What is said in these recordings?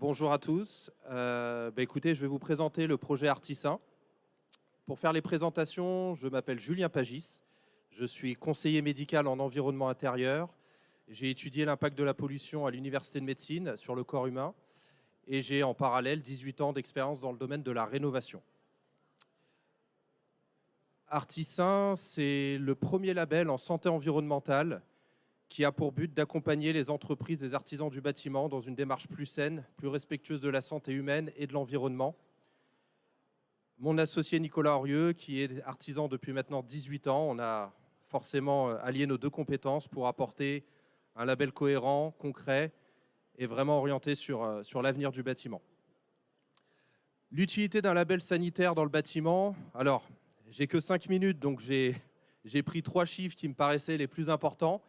Bonjour à tous. Écoutez, je vais vous présenter le projet Artisain. Pour faire les présentations, je m'appelle Julien Pagis. Je suis conseiller médical en environnement intérieur. J'ai étudié l'impact de la pollution à l'Université de médecine sur le corps humain et j'ai en parallèle 18 ans d'expérience dans le domaine de la rénovation. Artisain, c'est le premier label en santé environnementale qui a pour but d'accompagner les entreprises et les artisans du bâtiment dans une démarche plus saine, plus respectueuse de la santé humaine et de l'environnement. Mon associé Nicolas Aurieux, qui est artisan depuis maintenant 18 ans, on a forcément allié nos deux compétences pour apporter un label cohérent, concret et vraiment orienté sur l'avenir du bâtiment. L'utilité d'un label sanitaire dans le bâtiment, alors j'ai que 5 minutes, donc j'ai pris 3 chiffres qui me paraissaient les plus importants.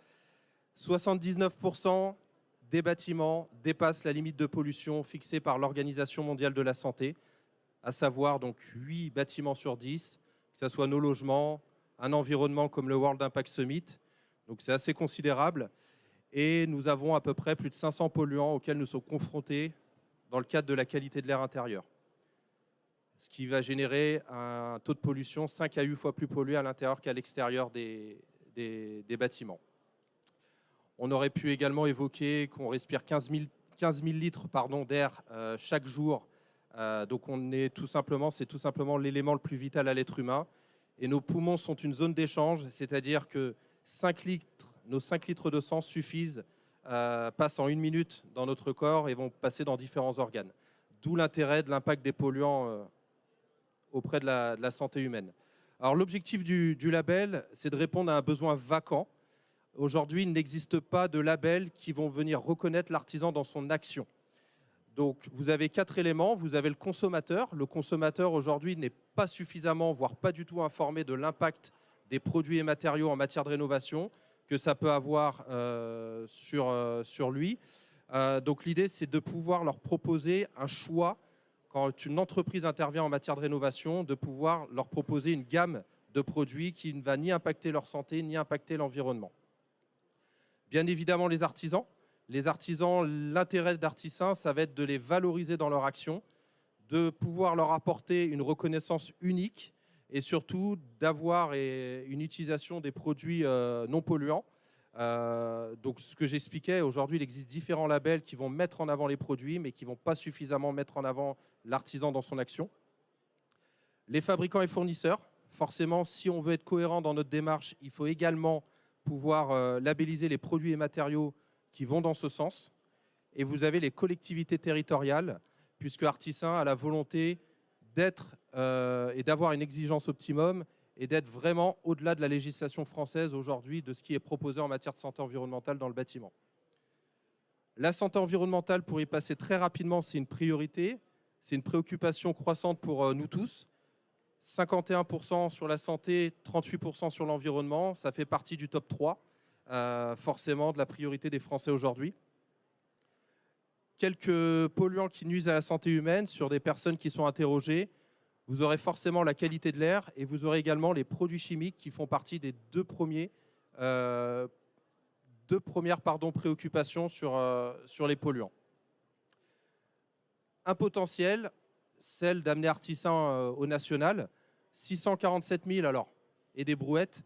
79% des bâtiments dépassent la limite de pollution fixée par l'Organisation mondiale de la santé, à savoir donc 8 bâtiments sur 10, que ce soit nos logements, un environnement comme le World Impact Summit. Donc c'est assez considérable. Et nous avons à peu près plus de 500 polluants auxquels nous sommes confrontés dans le cadre de la qualité de l'air intérieur. Ce qui va générer un taux de pollution 5 à 8 fois plus pollué à l'intérieur qu'à l'extérieur des bâtiments. On aurait pu également évoquer qu'on respire 15 000 litres d'air chaque jour. Donc c'est tout simplement l'élément le plus vital à l'être humain. Et nos poumons sont une zone d'échange, c'est-à-dire que nos 5 litres de sang suffisent, passent en 1 minute dans notre corps et vont passer dans différents organes. D'où l'intérêt de l'impact des polluants auprès de la santé humaine. Alors l'objectif du label, c'est de répondre à un besoin vacant. Aujourd'hui, il n'existe pas de label qui vont venir reconnaître l'artisan dans son action. Donc, vous avez 4 éléments. Vous avez le consommateur. Le consommateur, aujourd'hui, n'est pas suffisamment, voire pas du tout informé de l'impact des produits et matériaux en matière de rénovation que ça peut avoir sur lui. Donc, l'idée, c'est de pouvoir leur proposer un choix. Quand une entreprise intervient en matière de rénovation, de pouvoir leur proposer une gamme de produits qui ne va ni impacter leur santé, ni impacter l'environnement. Bien évidemment, les artisans. L'intérêt d'Artisain, ça va être de les valoriser dans leur action, de pouvoir leur apporter une reconnaissance unique et surtout d'avoir une utilisation des produits non polluants. Donc, ce que j'expliquais, aujourd'hui, il existe différents labels qui vont mettre en avant les produits, mais qui ne vont pas suffisamment mettre en avant l'artisan dans son action. Les fabricants et fournisseurs, forcément, si on veut être cohérent dans notre démarche, il faut également pouvoir labelliser les produits et matériaux qui vont dans ce sens. Et vous avez les collectivités territoriales, puisque Artisain a la volonté d'être et d'avoir une exigence optimum et d'être vraiment au-delà de la législation française aujourd'hui, de ce qui est proposé en matière de santé environnementale dans le bâtiment. La santé environnementale, pour y passer très rapidement, c'est une priorité, c'est une préoccupation croissante pour nous tous. 51% sur la santé, 38% sur l'environnement, ça fait partie du top 3, forcément de la priorité des Français aujourd'hui. Quelques polluants qui nuisent à la santé humaine sur des personnes qui sont interrogées. Vous aurez forcément la qualité de l'air et vous aurez également les produits chimiques qui font partie des deux premières préoccupations sur les polluants. Un potentiel, celle d'amener Artisain au national. 647 000 et des brouettes,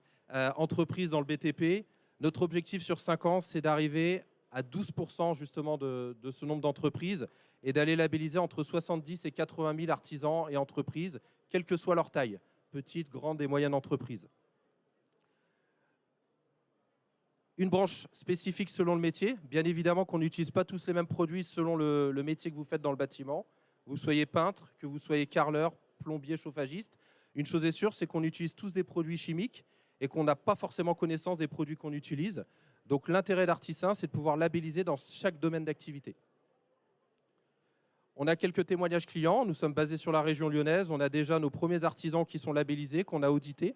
entreprises dans le BTP. Notre objectif sur 5 ans, c'est d'arriver à 12% justement de ce nombre d'entreprises et d'aller labelliser entre 70 et 80 000 artisans et entreprises, quelle que soit leur taille, petites, grandes et moyennes entreprises. Une branche spécifique selon le métier. Bien évidemment qu'on n'utilise pas tous les mêmes produits selon le métier que vous faites dans le bâtiment. Vous soyez peintre, que vous soyez carreleur, plombier, chauffagiste. Une chose est sûre, c'est qu'on utilise tous des produits chimiques et qu'on n'a pas forcément connaissance des produits qu'on utilise. Donc l'intérêt d'Artisain, c'est de pouvoir labelliser dans chaque domaine d'activité. On a quelques témoignages clients. Nous sommes basés sur la région lyonnaise. On a déjà nos premiers artisans qui sont labellisés, qu'on a audités.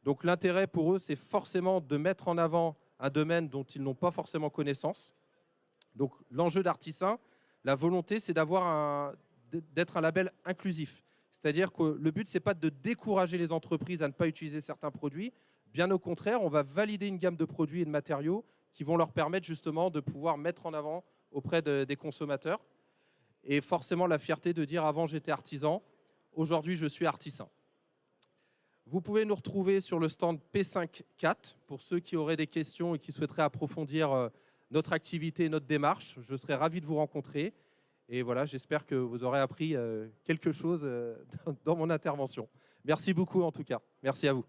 Donc l'intérêt pour eux, c'est forcément de mettre en avant un domaine dont ils n'ont pas forcément connaissance. Donc l'enjeu d'Artisain, la volonté, c'est d'être un label inclusif. C'est-à-dire que le but, ce n'est pas de décourager les entreprises à ne pas utiliser certains produits. Bien au contraire, on va valider une gamme de produits et de matériaux qui vont leur permettre justement de pouvoir mettre en avant auprès des consommateurs. et forcément la fierté de dire avant j'étais artisan, aujourd'hui je suis artisan. Vous pouvez nous retrouver sur le stand P5-4 pour ceux qui auraient des questions et qui souhaiteraient approfondir notre activité et notre démarche. Je serais ravi de vous rencontrer. Et voilà, j'espère que vous aurez appris quelque chose dans mon intervention. Merci beaucoup en tout cas. Merci à vous.